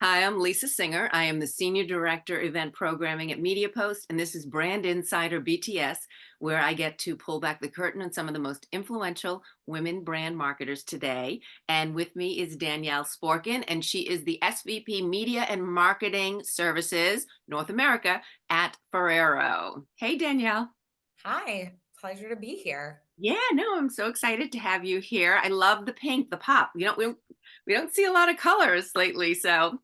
Hi, I'm Lisa Singer. I am the Senior Director Event Programming at MediaPost, and this is Brand Insider BTS, where I get to pull back the curtain on some of the most influential women brand marketers today. And with me is Danielle Sporkin, and she is the SVP Media and Marketing Services North America at Ferrero. Hey, Danielle. Hi, pleasure to be here. Yeah, no, I'm so excited to have you here. I love the pink, the pop. We don't see a lot of colors lately, so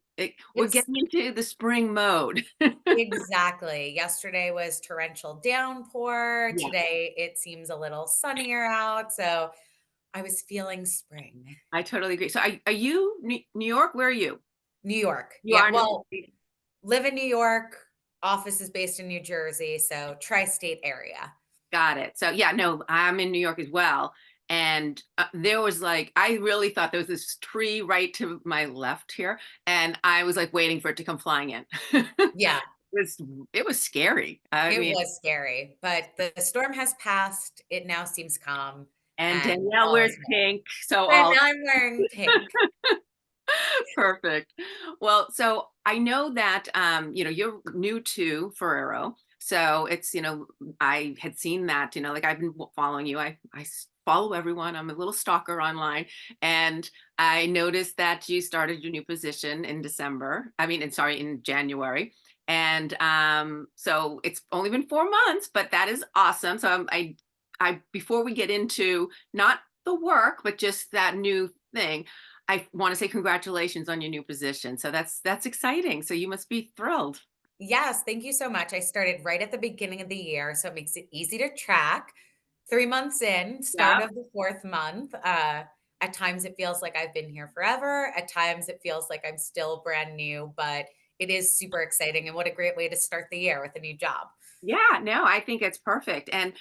we're Ex- getting into the spring mode. exactly. Yesterday was torrential downpour. Yeah, Today it seems a little sunnier out. So I was feeling spring. I totally agree. So, are you New York? Where are you? New York. You Yeah. are New Well, York. live in New York. Office is based in New Jersey. So tri state area. Got it. So, yeah, no, I'm in New York as well. And there was I really thought there was this tree right to my left here, and I was like waiting for it to come flying in. Yeah, was it was scary. I it mean, was scary, but the storm has passed. It now seems calm and and Danielle all wears is well. pink, so And all I'm wearing pink. perfect. Well, so I know that you're new to Ferrero. So I had seen that, like I've been following you. I follow everyone. I'm a little stalker online. And I noticed that you started your new position in December. I mean, and sorry, in January. And so it's only been 4 months, but that is awesome. So I before we get into not the work, but just that new thing, I want to say congratulations on your new position. So that's exciting. So you must be thrilled. Yes, thank you so much. I started right at the beginning of the year, so it makes it easy to track. 3 months in, start Yeah. of the 4th month. At times it feels like I've been here forever. At times it feels like I'm still brand new, but it is super exciting and what a great way to start the year with a new job. Yeah, no, I think it's perfect. And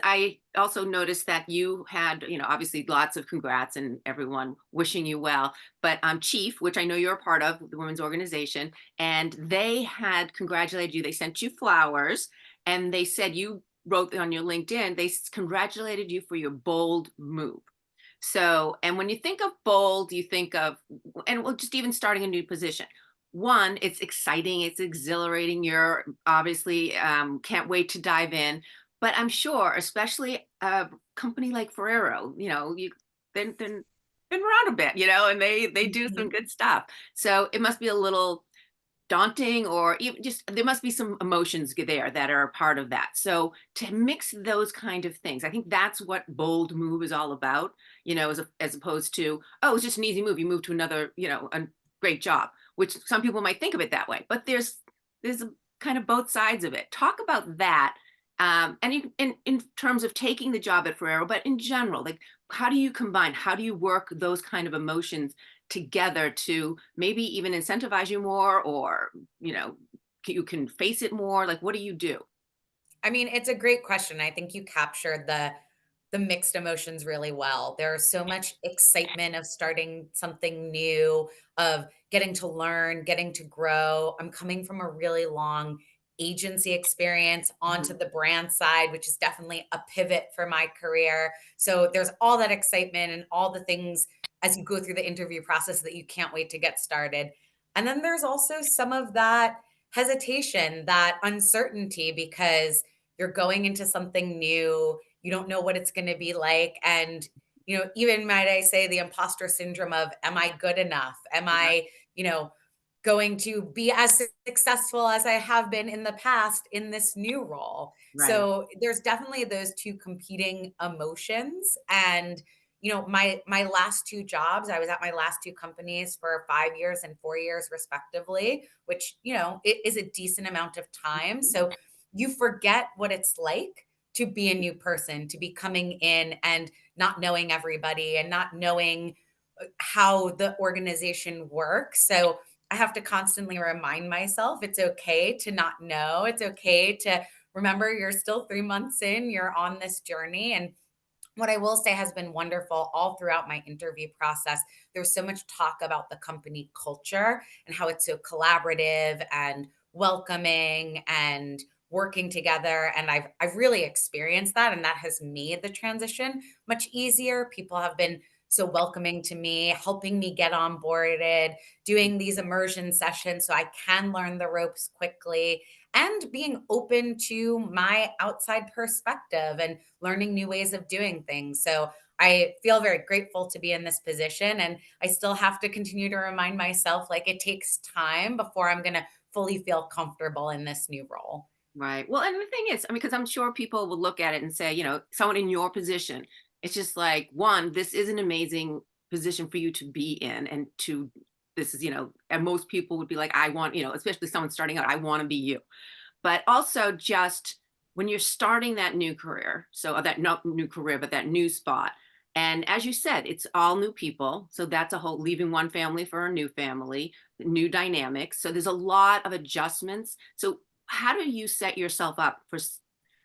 I also noticed that you had, obviously lots of congrats and everyone wishing you well. But Chief, which I know you're a part of, the women's organization, and they had congratulated you. They sent you flowers and they said you wrote on your LinkedIn, congratulated you for your bold move. So, and when you think of bold, you think of, and well, just even starting a new position. One, it's exciting, it's exhilarating. You're obviously can't wait to dive in. But I'm sure, especially a company like Ferrero, you've been around a bit, and they do some Mhm. good stuff. So it must be a little daunting, or even just there must be some emotions there that are a part of that. So to mix those kind of things, I think that's what bold move is all about, as opposed to, oh, it's just an easy move, you move to another, a great job, which some people might think of it that way, but there's a kind of both sides of it. Talk about that. And in terms of taking the job at Ferrero, but in general, like, how do you combine, how do you work those kind of emotions together to maybe even incentivize you more, or you can face it more? Like, what do you do? I mean, it's a great question. I think you captured the mixed emotions really well. There's so much excitement of starting something new, of getting to learn, getting to grow. I'm coming from a really long agency experience onto Mhm. the brand side, which is definitely a pivot for my career. So there's all that excitement and all the things as you go through the interview process that you can't wait to get started. And then there's also some of that hesitation, that uncertainty, because you're going into something new, you don't know what it's going to be like. And, even might I say the imposter syndrome of, am I good enough? Am Yeah, I, you know, going to be as successful as I have been in the past in this new role? right. So there's definitely those two competing emotions. And, my last two jobs, I was at my last two companies for 5 years and 4 years respectively, which, it is a decent amount of time. Mhm. So you forget what it's like to be a new person, to be coming in and not knowing everybody and not knowing how the organization works. So I have to constantly remind myself it's okay to not know. It's okay to remember you're still 3 months in, you're on this journey. And what I will say has been wonderful all throughout my interview process. There's so much talk about the company culture and how it's so collaborative and welcoming and working together. And I've really experienced that. And that has made the transition much easier. People have been so welcoming to me, helping me get onboarded, doing these immersion sessions so I can learn the ropes quickly, and being open to my outside perspective and learning new ways of doing things. So I feel very grateful to be in this position. And I still have to continue to remind myself like it takes time before I'm going to fully feel comfortable in this new role. Right. Well, and the thing is, I mean, because I'm sure people will look at it and say, someone in your position, it's just like, one, this is an amazing position for you to be in. And this is, and most people would be like, I want, especially someone starting out, I want to be you. But also just when you're starting that new career, so that not new career, but that new spot. And as you said, it's all new people. So that's a whole leaving one family for a new family, new dynamics. So there's a lot of adjustments. So how do you set yourself up for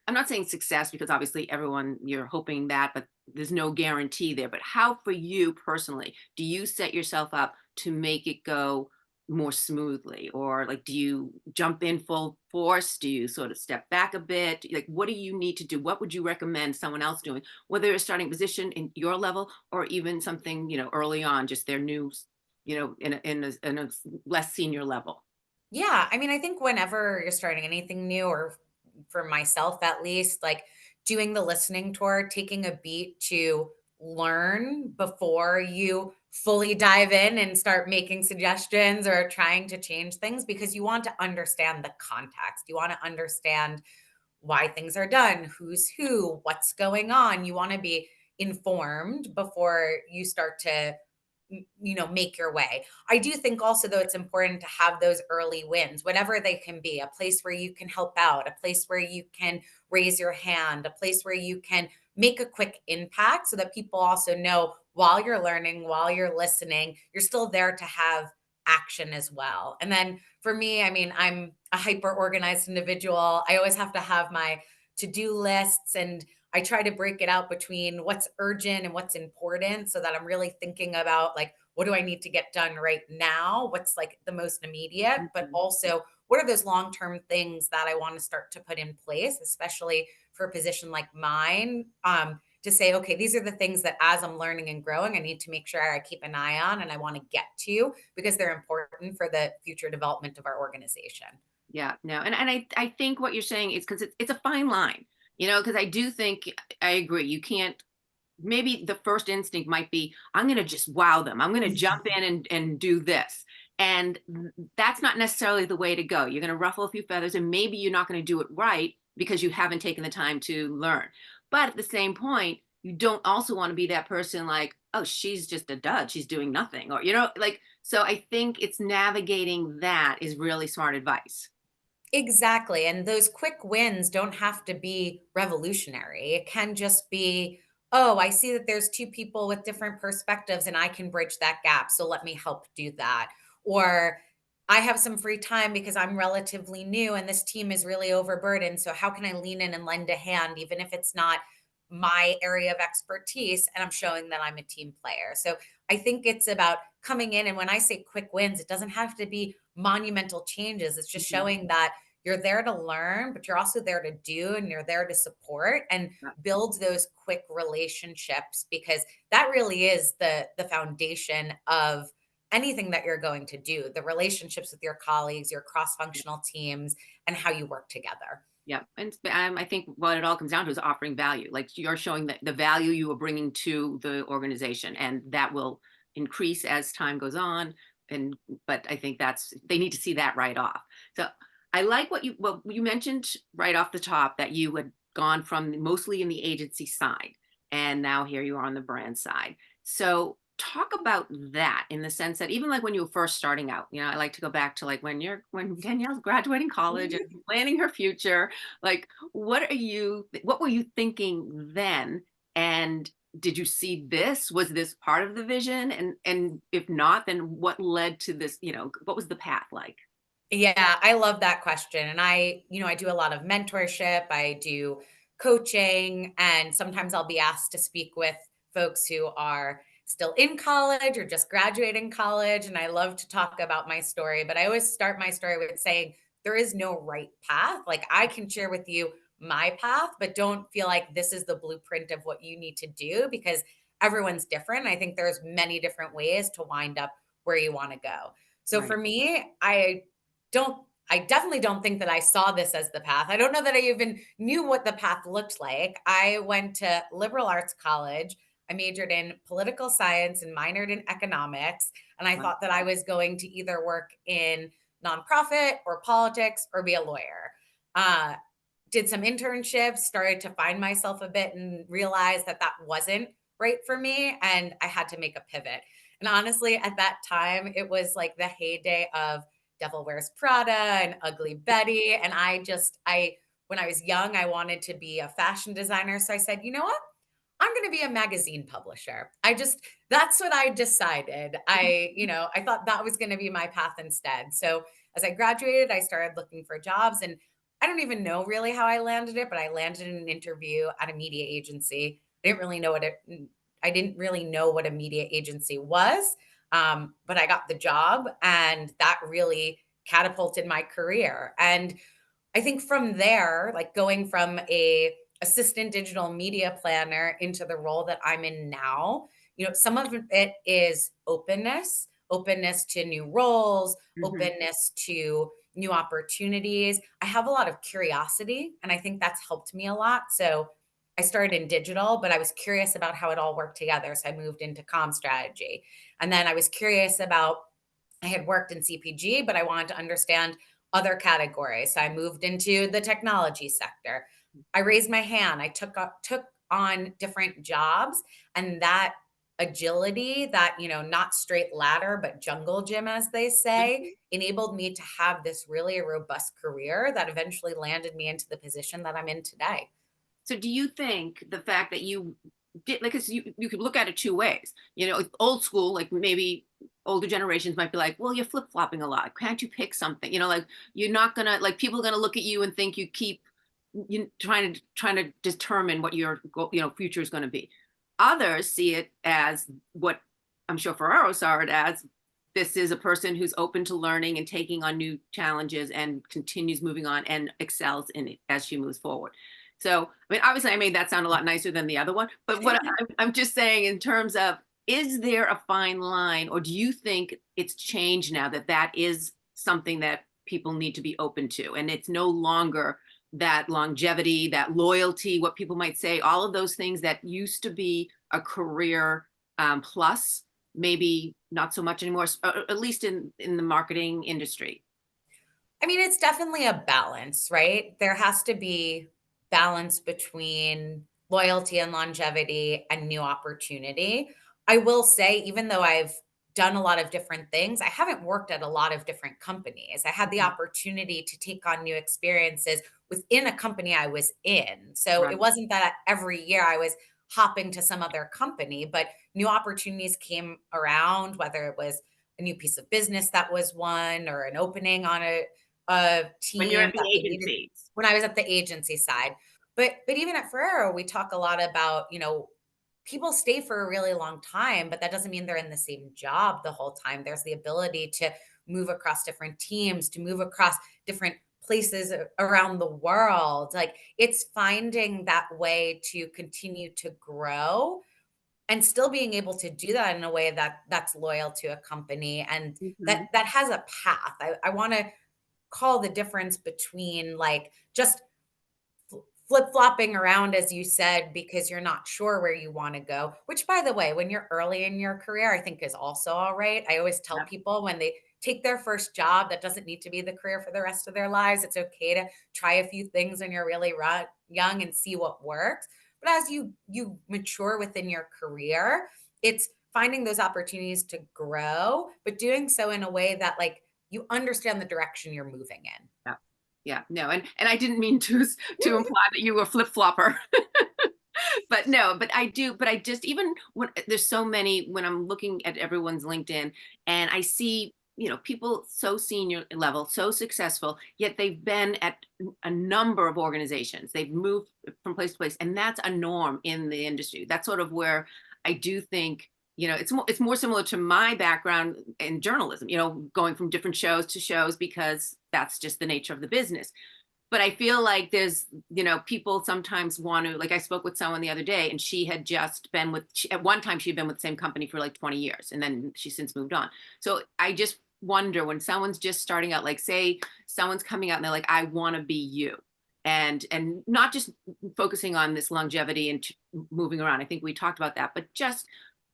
I'm not saying success because obviously everyone you're hoping that, but there's no guarantee there. But how for you personally do you set yourself up to make it go more smoothly? Or like do you jump in full force? Do you sort of step back a bit? Like what do you need to do? What would you recommend someone else doing? Whether you're starting a position in your level or even something, early on, just their new, in a less senior level. Yeah, I mean, I think whenever you're starting anything new, or for myself at least, like doing the listening tour, taking a beat to learn before you fully dive in and start making suggestions or trying to change things, because you want to understand the context. You want to understand why things are done, who's who, what's going on. You want to be informed before you start to make your way. I do think also though it's important to have those early wins, whatever they can be, a place where you can help out, a place where you can raise your hand, a place where you can make a quick impact so that people also know while you're learning, while you're listening, you're still there to have action as well. And then for me, I mean, I'm a hyper organized individual. I always have to have my to-do lists, and I try to break it out between what's urgent and what's important so that I'm really thinking about like, what do I need to get done right now? What's like the most immediate, but Mhm. also what are those long term things that I want to start to put in place, especially for a position like mine? To say, okay, these are the things that as I'm learning and growing, I need to make sure I keep an eye on and I want to get to because they're important for the future development of our organization. Yeah, no, and I think what you're saying is because it's a fine line, because I do think I agree. You can't. Maybe the first instinct might be, I'm going to just wow them. I'm going to jump in and do this, and that's not necessarily the way to go. You're going to ruffle a few feathers, and maybe you're not going to do it right because you haven't taken the time to learn. But at the same point, you don't also want to be that person like, oh, she's just a dud. She's doing nothing, or like. So I think it's navigating that is really smart advice. Exactly. And those quick wins don't have to be revolutionary. It can just be, oh, I see that there's two people with different perspectives and I can bridge that gap. So let me help do that. Or I have some free time because I'm relatively new and this team is really overburdened. So how can I lean in and lend a hand, even if it's not my area of expertise and I'm showing that I'm a team player? So I think it's about coming in. And when I say quick wins, it doesn't have to be monumental changes. It's just Mhm. showing that you're there to learn, but you're also there to do and you're there to support and Yeah. build those quick relationships, because that really is the foundation of anything that you're going to do. The relationships with your colleagues, your cross-functional teams, and how you work together. Yeah, and I think what it all comes down to is offering value. Like you're showing the value you are bringing to the organization, and that will increase as time goes on. And but I think they need to see that right off. So I like what you mentioned right off the top that you had gone from mostly in the agency side, and now here you are on the brand side. So talk about that in the sense that even like when you were first starting out, I like to go back to like when Danielle's graduating college and planning her future, like what were you thinking then? And did you see this? Was this part of the vision? And if not, then what led to this? What was the path like? Yeah, I love that question. And I do a lot of mentorship, I do coaching, and sometimes I'll be asked to speak with folks who are still in college or just graduating college. And I love to talk about my story, but I always start my story with saying there is no right path. Like I can share with you my path, but don't feel like this is the blueprint of what you need to do, because everyone's different. I think there's many different ways to wind up where you want to go. So for Right. me, don't I definitely don't think that I saw this as the path. I don't know that I even knew what the path looked like. I went to liberal arts college. I majored in political science and minored in economics. And I Wow. thought that I was going to either work in nonprofit or politics or be a lawyer. Uh, did some internships, started to find myself a bit and realized that that wasn't right for me. And I had to make a pivot. And honestly, at that time, it was like the heyday of Devil Wears Prada and Ugly Betty. And when I was young, I wanted to be a fashion designer. So I said, you know what? I'm going to be a magazine publisher. That's what I decided. I thought that was going to be my path instead. So as I graduated, I started looking for jobs, and I don't even know really how I landed it, but I landed in an interview at a media agency. I didn't really know what a media agency was. But I got the job, and that really catapulted my career. And I think from there, like going from a assistant digital media planner into the role that I'm in now, some of it is openness to new roles, Mhm. openness to new opportunities. I have a lot of curiosity, and I think that's helped me a lot. So I started in digital, but I was curious about how it all worked together. So I moved into comm strategy. And then I had worked in CPG, but I wanted to understand other categories. So I moved into the technology sector. I raised my hand. I took on different jobs, and that agility, that not straight ladder but jungle gym, as they say, Mhm. enabled me to have this really robust career that eventually landed me into the position that I'm in today. So do you think the fact that you did, like, 'cause you could look at it two ways. Like old school, like maybe older generations might be like, well, you're flip-flopping a lot. Can't you pick something? Like you're not gonna, like, people are gonna look at you and think you keep you trying to determine what your future is going to be. Others see it as what I'm sure Ferrero saw it as. This is a person who's open to learning and taking on new challenges and continues moving on and excels in it as she moves forward. So, I mean, obviously, I made that sound a lot nicer than the other one. But what I'm just saying, in terms of, is there a fine line, or do you think it's changed now that that is something that people need to be open to, and it's no longer that longevity, that loyalty, what people might say, all of those things that used to be a career plus, maybe not so much anymore, at least in the marketing industry. I mean, it's definitely a balance, right? There has to be balance between loyalty and longevity and new opportunity. I will say, even though I've done a lot of different things, I haven't worked at a lot of different companies. I had the Mhm. opportunity to take on new experiences within a company I was in. So it Right. wasn't that every year I was hopping to some other company, but new opportunities came around, whether it was a new piece of business that was won or an opening on a When you're team at the that they needed agencies. when I was at the agency side. But even at Ferrero, we talk a lot about, people stay for a really long time, but that doesn't mean they're in the same job the whole time. There's the ability to move across different teams, to move across different places around the world. Like, it's finding that way to continue to grow and still being able to do that in a way that's loyal to a company, and Mhm. that has a path. I want to call the difference between, like, just flip-flopping around, as you said, because you're not sure where you want to go, which, by the way, when you're early in your career, I think is also all right. I always tell Yep. people, when they take their first job, that doesn't need to be the career for the rest of their lives. It's okay to try a few things when you're really young and see what works. But as you mature within your career, it's finding those opportunities to grow, but doing so in a way that, like, you understand the direction you're moving in. Yeah. Yeah. No, and I didn't mean to imply that you were a flip flopper. But no, but I do, but I just, even when there's so many, when I'm looking at everyone's LinkedIn and I see, people so senior level, so successful, yet they've been at a number of organizations. They've moved from place to place, and that's a norm in the industry. That's sort of where I do think, it's more similar to my background in journalism, going from different shows to shows because that's just the nature of the business. But I feel like there's, people sometimes want to, like I spoke with someone the other day and she had just been with, at one time she'd been with the same company for like 20 years and then she's since moved on. So I just wonder when someone's just starting out, like say someone's coming out and they're like, I want to be you. And not just focusing on this longevity and moving around. I think we talked about that, but just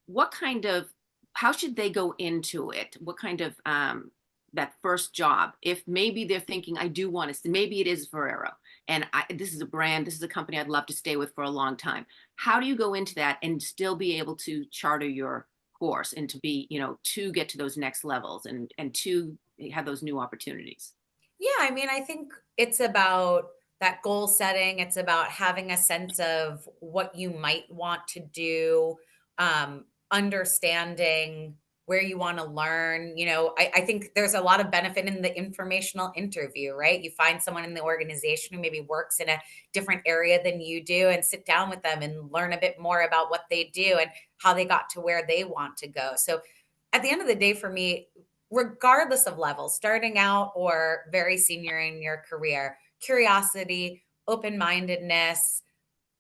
what kind of, how should they go into it? What kind of that first job, if maybe they're thinking I do want to, maybe it is Ferrero and this is a brand, this is a company I'd love to stay with for a long time. How do you go into that and still be able to charter your course and to be, to get to those next levels and to have those new opportunities? Yeah, I mean, I think it's about that goal setting. It's about having a sense of what you might want to do, understanding where you want to learn. I think there's a lot of benefit in the informational interview, right? You find someone in the organization who maybe works in a different area than you do and sit down with them and learn a bit more about what they do and how they got to where they want to go. So at the end of the day, for me, regardless of level, starting out or very senior in your career, curiosity, open mindedness,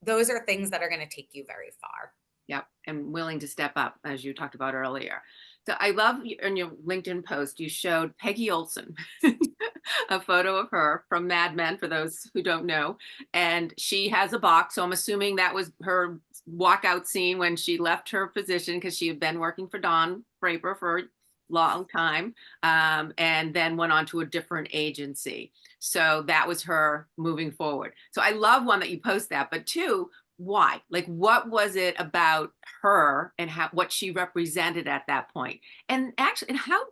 those are things that are going to take you very far. Yep, and willing to step up, as you talked about earlier. So I love in your LinkedIn post, you showed Peggy Olson, a photo of her from Mad Men, for those who don't know. And she has a box. So I'm assuming that was her walkout scene when she left her position because she had been working for Don Draper for a long time, and then went on to a different agency. So that was her moving forward. So I love one that you post that, but two, why? Like, what was it about her and how what she represented at that point? And actually, and how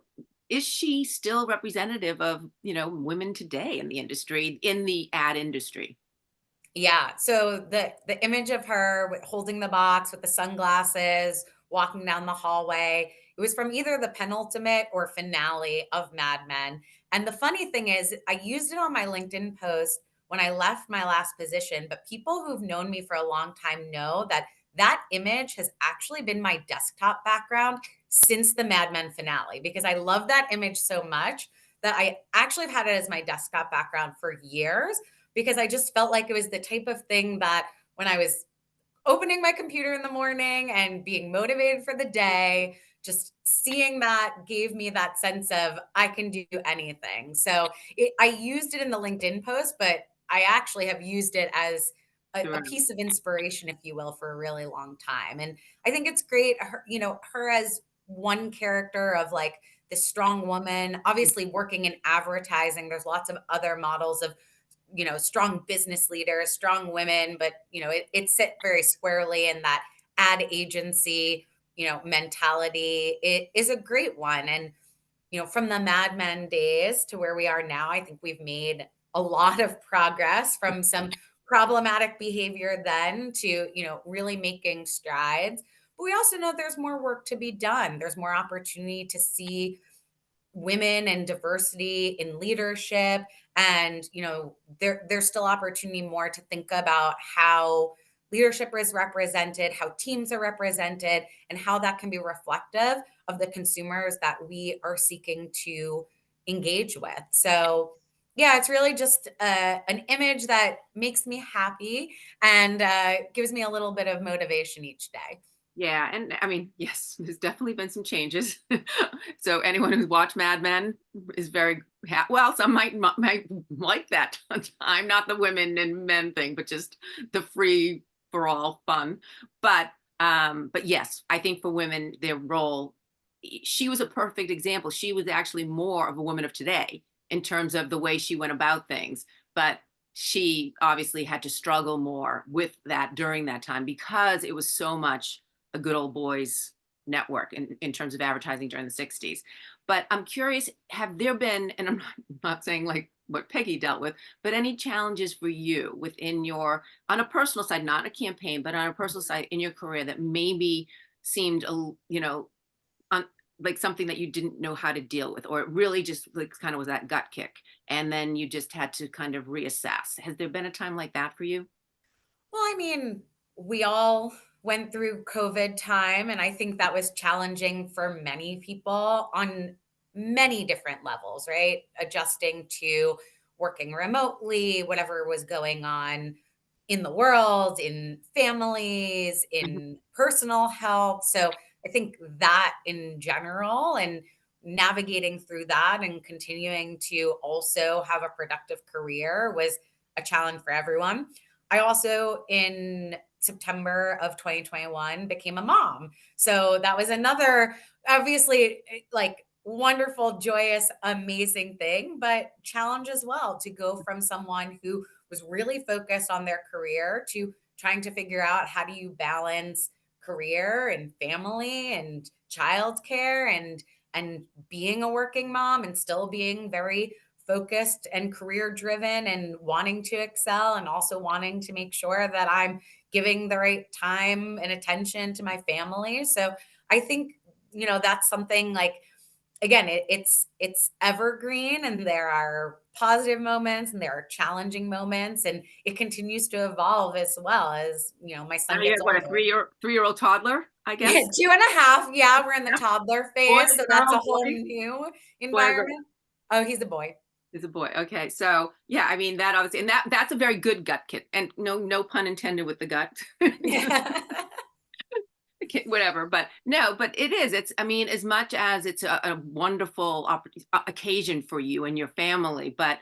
is she still representative of, women today in the industry, in the ad industry? Yeah. So the image of her holding the box with the sunglasses, walking down the hallway, it was from either the penultimate or finale of Mad Men. And the funny thing is, I used it on my LinkedIn post when I left my last position, but people who've known me for a long time know that that image has actually been my desktop background since the Mad Men finale because I love that image so much that I actually have had it as my desktop background for years because I just felt like it was the type of thing that when I was opening my computer in the morning and being motivated for the day, just seeing that gave me that sense of I can do anything. So I used it in the LinkedIn post, but I actually have used it as a Sure. piece of inspiration, if you will, for a really long time. And I think it's great, her as one character of like this strong woman, obviously working in advertising. There's lots of other models of strong business leaders, strong women, but it sit very squarely in that ad agency, mentality. It is a great one. And, from the Mad Men days to where we are now, I think we've made a lot of progress from some problematic behavior then to, really making strides. But we also know there's more work to be done. There's more opportunity to see women and diversity in leadership, and there's still opportunity more to think about how leadership is represented, how teams are represented, and how that can be reflective of the consumers that we are seeking to engage with. So yeah, it's really just an image that makes me happy and gives me a little bit of motivation each day. Yeah, and I mean, yes, there's definitely been some changes. So anyone who's watched Mad Men is very well. Some might like that time, not the women and men thing, but just the free for all fun. But yes, I think for women, their role, she was a perfect example. She was actually more of a woman of today in terms of the way she went about things, but she obviously had to struggle more with that during that time because it was so much a good old boys network in terms of advertising during the 60s. But I'm curious, have there been, and I'm not saying like what Peggy dealt with, but any challenges for you within your, on a personal side, not a campaign, but on a personal side in your career that maybe seemed, un, like something that you didn't know how to deal with, or it really just like kind of was that gut kick. And then you just had to kind of reassess. Has there been a time like that for you? Well, I mean, we all went through COVID time, and I think that was challenging for many people on many different levels, right? Adjusting to working remotely, whatever was going on in the world, in families, Mhm. in personal health. So I think that in general, and navigating through that and continuing to also have a productive career was a challenge for everyone. I also, in September of 2021, became a mom. So that was another, obviously, like wonderful, joyous, amazing thing, but challenge as well, to go from someone who was really focused on their career to trying to figure out how do you balance career and family and childcare and being a working mom and still being very focused and career driven and wanting to excel and also wanting to make sure that I'm giving the right time and attention to my family. So I think, that's something like, again, it's evergreen, and there are positive moments and there are challenging moments, and it continues to evolve as well as, my I son know you gets have what, a older. three-year-old toddler, I Yeah, guess? 2.5. Yeah, we're in the Yeah. toddler Boy, phase, so that's girl, a whole boy? new Boy or girl? environment. Oh, he's a boy. Is a boy. Okay. So, yeah, I mean, that obviously, and that's a very good gut kit, and no pun intended with the gut. Whatever, but no, but it is. It's, I mean, as much as it's a wonderful occasion for you and your family, but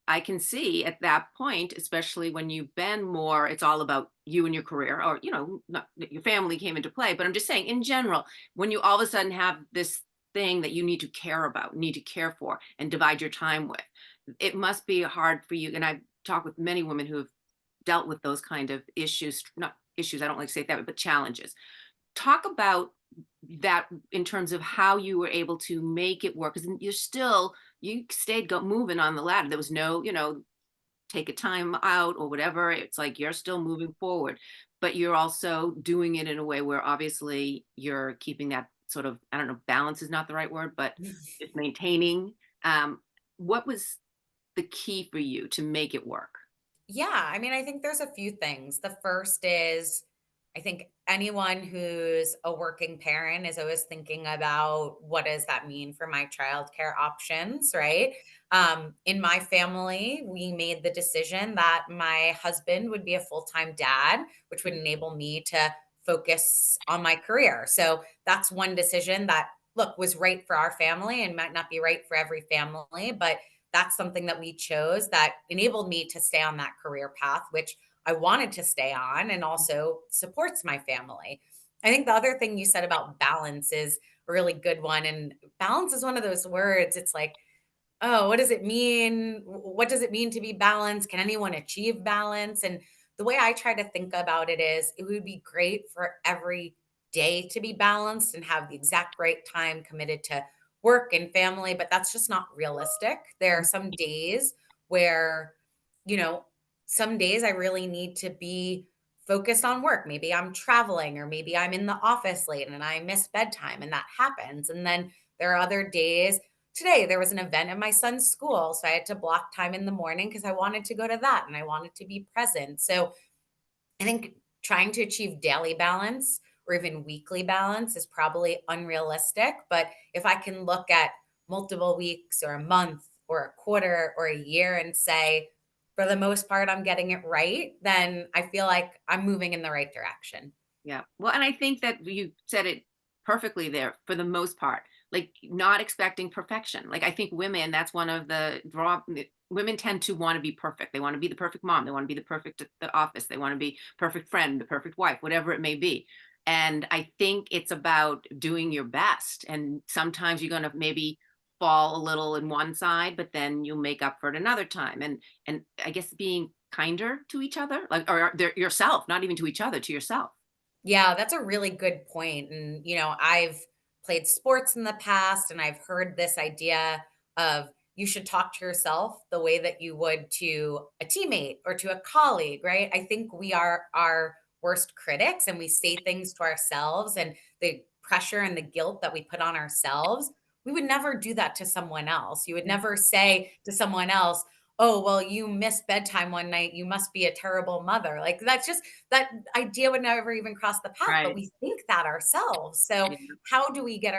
I can see at that point, especially when you've been more, it's all about you and your career, or, not that your family came into play, but I'm just saying in general, when you all of a sudden have this thing that you need to care about, need to care for, and divide your time with, it must be hard for you. And I've talked with many women who have dealt with those kind of issues, not issues, I don't like to say it that way, but challenges. Talk about that in terms of how you were able to make it work, because you stayed moving on the ladder. There was no, take a time out or whatever. It's like you're still moving forward, but you're also doing it in a way where obviously you're keeping that sort of, I don't know, balance is not the right word, but it's maintaining. um what was the key for you to make it work? Yeah, I mean, I think there's a few things. The first is, I think anyone who's a working parent is always thinking about what does that mean for my childcare options, right? In my family, we made the decision that my husband would be a full-time dad, which would enable me to focus on my career. So that's one decision that, look, was right for our family and might not be right for every family, but that's something that we chose that enabled me to stay on that career path, which I wanted to stay on and also supports my family. I think the other thing you said about balance is a really good one. And balance is one of those words. It's like, oh, what does it mean? What does it mean to be balanced? Can anyone achieve balance? And the way I try to think about it is it would be great for every day to be balanced and have the exact right time committed to work and family, but that's just not realistic. There are some days where, you know, some days I really need to be focused on work. Maybe I'm traveling, or maybe I'm in the office late and I miss bedtime, and that happens. And then there are other days. Today, there was an event at my son's school, so I had to block time in the morning because I wanted to go to that and I wanted to be present. So I think trying to achieve daily balance or even weekly balance is probably unrealistic. But if I can look at multiple weeks or a month or a quarter or a year and say, for the most part, I'm getting it right, then I feel like I'm moving in the right direction. Yeah. Well, and I think that you said it perfectly there for the most part. Like, not expecting perfection. Like, I think women, that's one of the women tend to want to be perfect. They want to be the perfect mom. They want to be the perfect at the office. They want to be perfect friend, the perfect wife, whatever it may be. And I think it's about doing your best. And sometimes you're going to maybe fall a little in one side, but then you'll make up for it another time. And I guess being kinder to each other, like, or yourself, not even to each other, to yourself. Yeah, that's a really good point. And, I've played sports in the past, and I've heard this idea of you should talk to yourself the way that you would to a teammate or to a colleague, right? I think we are our worst critics, and we say things to ourselves, and the pressure and the guilt that we put on ourselves. We would never do that to someone else. You would Yeah. never say to someone else, "Oh, well, you missed bedtime one night. You must be a terrible mother." Like, that's just, that idea would never even cross the path, but Right. we think that ourselves. So Yeah. how do we get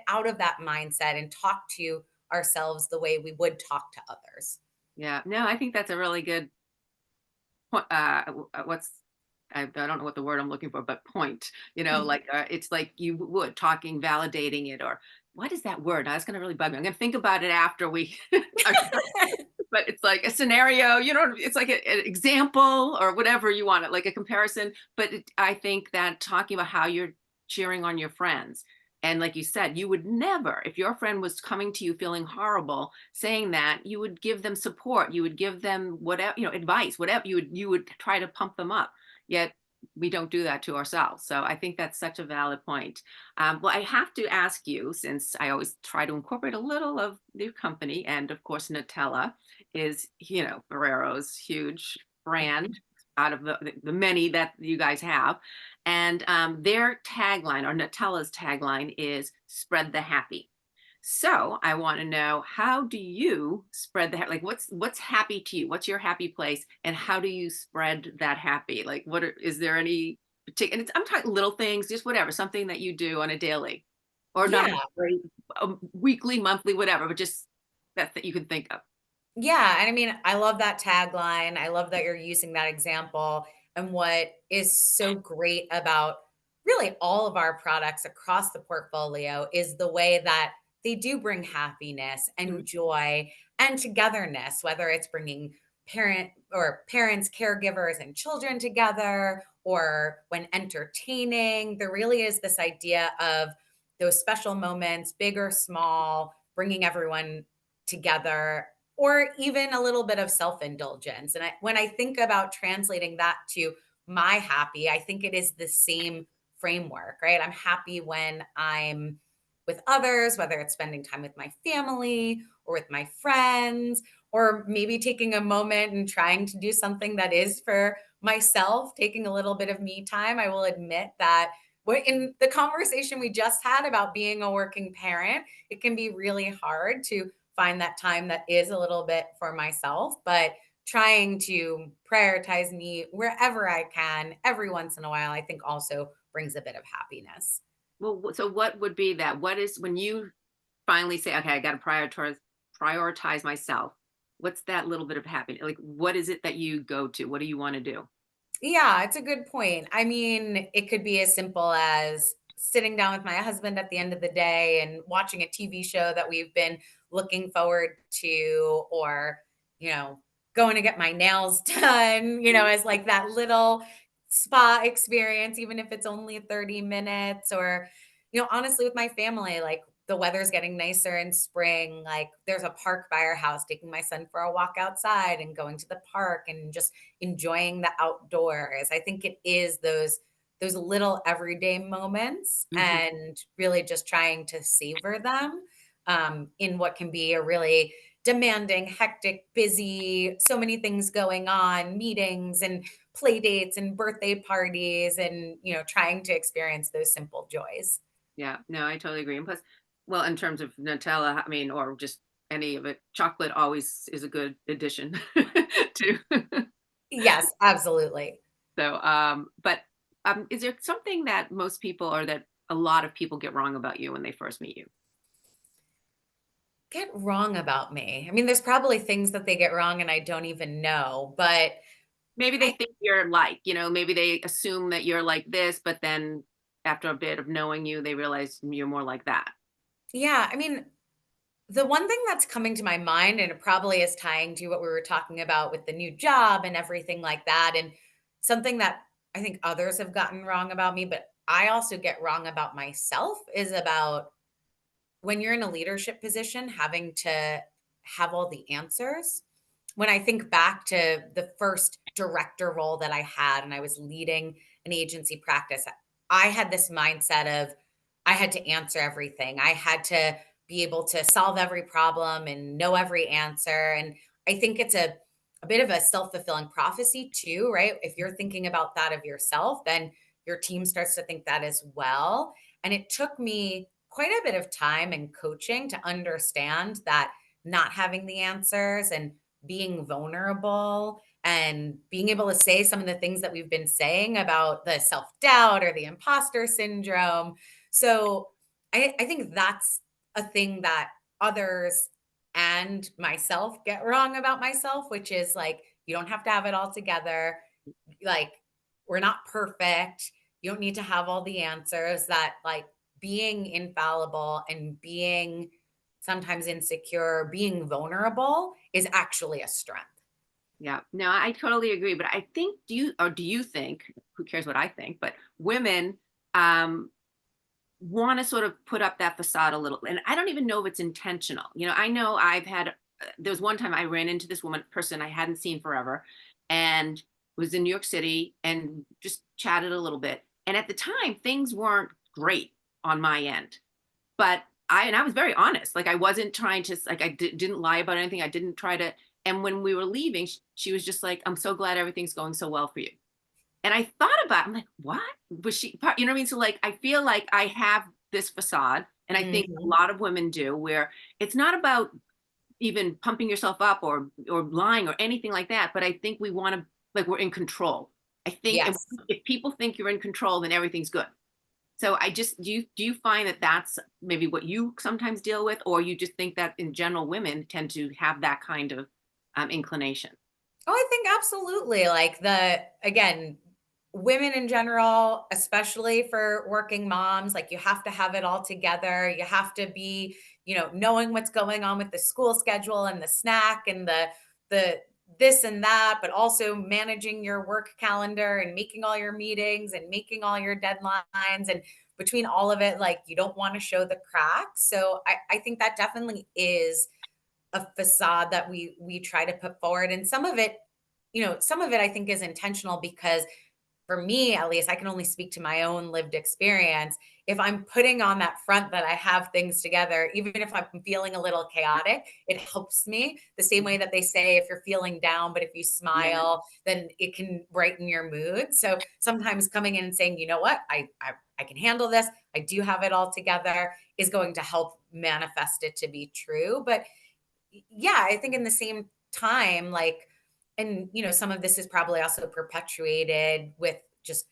out of that mindset and talk to ourselves the way we would talk to others? Yeah. No, I think that's a really good point. What's I don't know what the word I'm looking for, but point. Like it's like you would talking, validating it, or what is that word? Now, it's going to really bug me. I'm going to think about it after we talk. But it's like a scenario, it's like an example or whatever you want it, like a comparison. But I think that talking about how you're cheering on your friends. And like you said, you would never, if your friend was coming to you feeling horrible, saying that, you would give them support. You would give them whatever, advice, whatever you would try to pump them up. Yet we don't do that to ourselves. So I think that's such a valid point. Well, I have to ask you, since I always try to incorporate a little of your company, and of course, Nutella is, Ferrero's huge brand out of the many that you guys have. And their tagline, or Nutella's tagline, is spread the happy. So I want to know, how do you spread like what's happy to you? What's your happy place? And how do you spread that happy? Like is there any particular, and I'm talking little things, just whatever, something that you do on a daily, or not Yeah. a weekly, monthly, whatever, but just that you can think of. Yeah, and I mean, I love that tagline. I love that you're using that example. And what is so great about really all of our products across the portfolio is the way that they do bring happiness Mhm. and joy and togetherness, whether it's bringing parents, caregivers, and children together, or when entertaining. There really is this idea of those special moments, big or small, bringing everyone together, or even a little bit of self-indulgence. And when I think about translating that to my happy, I think it is the same framework, right? I'm happy when I'm with others, whether it's spending time with my family or with my friends, or maybe taking a moment and trying to do something that is for myself, taking a little bit of me time. I will admit that in the conversation we just had about being a working parent, it can be really hard to find that time that is a little bit for myself, but trying to prioritize me wherever I can every once in a while, I think also brings a bit of happiness. Well, so what would be that? What is when you finally say, okay, I got to prioritize myself? What's that little bit of happiness? Like, what is it that you go to? What do you want to do? Yeah, it's a good point. I mean, it could be as simple as sitting down with my husband at the end of the day and watching a TV show that we've been looking forward to, or, you know, going to get my nails done, as like that little spa experience, even if it's only 30 minutes, or, honestly, with my family, like the weather's getting nicer in spring. Like there's a park by our house, taking my son for a walk outside and going to the park and just enjoying the outdoors. I think it is those little everyday moments, Mhm. and really just trying to savor them in what can be a really demanding, hectic, busy, so many things going on, meetings and play dates and birthday parties, and trying to experience those simple joys. Yeah, no, I totally agree. And plus, well, in terms of Nutella, I mean, or just any of it, chocolate always is a good addition to. Yes, absolutely. So, but is there something that most people, or that a lot of people get wrong about you when they first meet you? Get wrong about me. I mean, there's probably things that they get wrong and I don't even know, but Maybe they I think you're like, maybe they assume that you're like this, but then after a bit of knowing you, they realize you're more like that. yeah, I mean, the one thing that's coming to my mind, and it probably is tying to what we were talking about with the new job and everything like that, and something that I think others have gotten wrong about me, but I also get wrong about myself, is about when you're in a leadership position, having to have all the answers. When I think back to the first director role that I had and I was leading an agency practice, I had this mindset of I had to answer everything. I had to be able to solve every problem and know every answer. And I think it's a bit of a self fulfilling prophecy, too, right? If you're thinking about that of yourself, then your team starts to think that as well. And it took me quite a bit of time and coaching to understand that not having the answers and being vulnerable and being able to say some of the things that we've been saying about the self doubt or the imposter syndrome. So I think that's a thing that others and myself get wrong about myself, which is like, you don't have to have it all together. Like, we're not perfect. You don't need to have all the answers. That like being infallible and being sometimes insecure, being vulnerable is actually a strength. Yeah. No, I totally agree. But I think, do you think, who cares what I think, but women um, want to sort of put up that facade a little. And I don't even know if it's intentional. I know I've had, there was one time I ran into this person I hadn't seen forever and was in New York City and just chatted a little bit. And at the time, things weren't great on my end. But I was very honest. Like I wasn't trying to like didn't lie about anything. I didn't try to. And when we were leaving, she was just like, "I'm so glad everything's going so well for you." And I thought about, I'm like, what was she? You know what I mean? So like, I feel like I have this facade, and I think a Mhm. lot of women do, where it's not about even pumping yourself up or lying or anything like that. But I think we want to like we're in control. I think, and Yes. if people think you're in control, then everything's good. So I just do you find that that's maybe what you sometimes deal with, or you just think that in general women tend to have that kind of inclination? Oh, I think absolutely. Like again, women in general, especially for working moms, like you have to have it all together. You have to be, knowing what's going on with the school schedule and the snack and the this and that, but also managing your work calendar and making all your meetings and making all your deadlines. And between all of it, like you don't want to show the cracks. So I think that definitely is a facade that we try to put forward. And some of it I think is intentional because for me at least, I can only speak to my own lived experience. If I'm putting on that front that I have things together, even if I'm feeling a little chaotic, it helps me the same way that they say if you're feeling down, but if you Yeah, smile, then it can brighten your mood. So sometimes coming in and saying, you know what, I can handle this, I do have it all together, is going to help manifest it to be true. But yeah, I think in the same time, like, and some of this is probably also perpetuated with just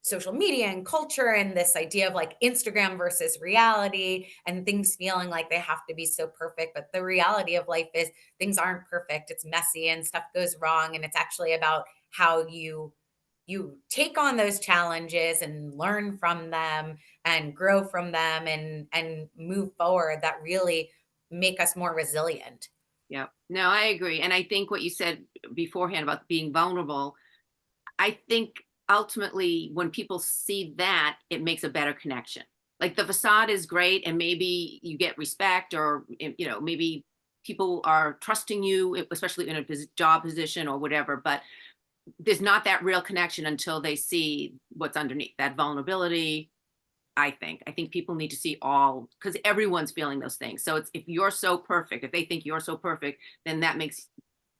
social media and culture and this idea of like Instagram versus reality and things feeling like they have to be so perfect. But the reality of life is things aren't perfect. It's messy and stuff goes wrong. And it's actually about how you take on those challenges and learn from them and grow from them and move forward that really make us more resilient. yeah. No, I agree. And I think what you said beforehand about being vulnerable, I think ultimately when people see that, it makes a better connection. Like the facade is great, and maybe you get respect, or maybe people are trusting you, especially in a job position or whatever. But there's not that real connection until they see what's underneath that vulnerability. I think people need to see all, because everyone's feeling those things. So it's, if you're so perfect, if they think you're so perfect, then that makes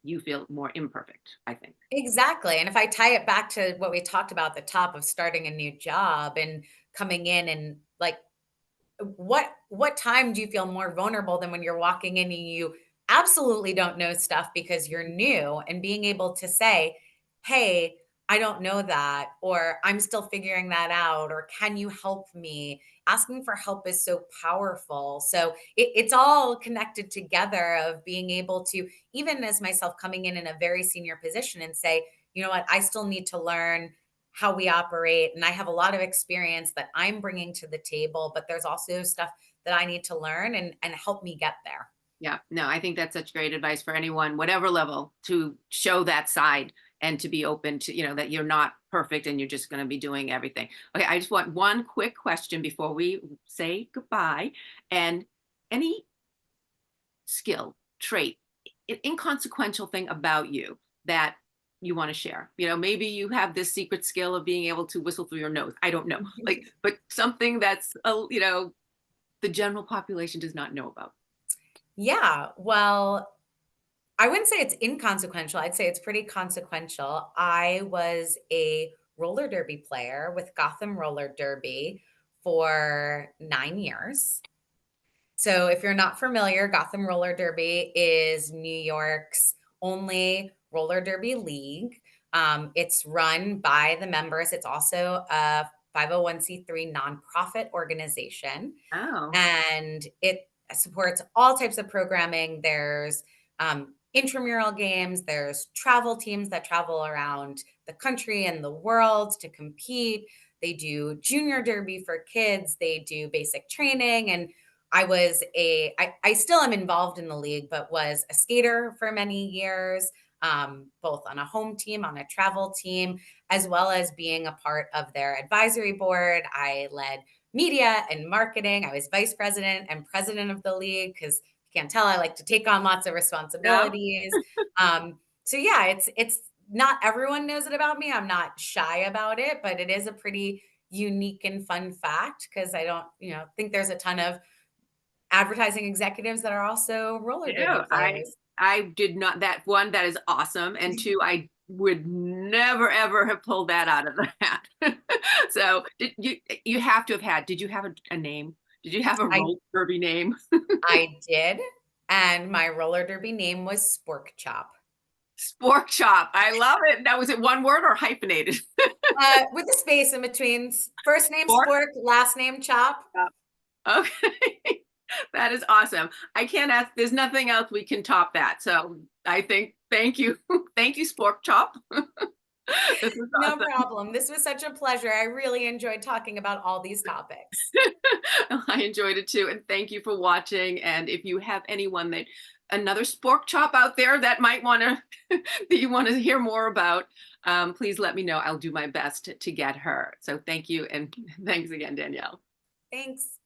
you feel more imperfect, I think. Exactly. And if I tie it back to what we talked about at the top of starting a new job and coming in and like what time do you feel more vulnerable than when you're walking in and you absolutely don't know stuff because you're new and being able to say, "Hey, I don't know that," or "I'm still figuring that out," or "Can you help me?" Asking for help is so powerful. So it's all connected together of being able to, even as myself coming in a very senior position and say, "You know what? I still need to learn how we operate. And I have a lot of experience that I'm bringing to the table, but there's also stuff that I need to learn and help me get there." Yeah, no, I think that's such great advice for anyone, whatever level, to show that side and to be open to, that you're not perfect and you're just going to be doing everything. Okay, I just want one quick question before we say goodbye. And any skill, trait, inconsequential thing about you that you want to share? Maybe you have this secret skill of being able to whistle through your nose. I don't know. Like, but something that's, the general population does not know about. Yeah. Well, I wouldn't say it's inconsequential. I'd say it's pretty consequential. I was a roller derby player with Gotham Roller Derby for 9 years. So, if you're not familiar, Gotham Roller Derby is New York's only roller derby league. It's run by the members. It's also a 501c3 nonprofit organization. Oh, And supports all types of programming. There's intramural games, there's travel teams that travel around the country and the world to compete. They do junior derby for kids, they do basic training. And I still am involved in the league, but was a skater for many years, both on a home team, on a travel team, as well as being a part of their advisory board. I led media and marketing. I was vice president and president of the league because you can't tell I like to take on lots of Yeah. responsibilities. So yeah, it's not everyone knows it about me. I'm not shy about it, but it is a pretty unique and fun fact because I don't, think there's a ton of advertising executives that are also roller derby Yeah, players. I did not, that one, that is awesome. And two, I would never ever have pulled that out of the hat. So you have to have had, did you have a name? Did you have a I roller derby name? I did, and my roller derby name was Spork Chop. Spork Chop. I love it. Now, was it one word or hyphenated? With a space in between. First name Spork Spork, last name Chop. Chop. Okay. That is awesome. I can't ask, there's nothing else we can top that. So I think, thank you. Thank you, Spork Chop. This is No awesome. problem. This was such a pleasure. I really enjoyed talking about all these topics. I enjoyed it too. And thank you for watching. And if you have anyone that, another Spork Chop out there that might want to, that you want to hear more about, please let me know. I'll do my best to get her. So thank you. And thanks again, Danielle. Thanks.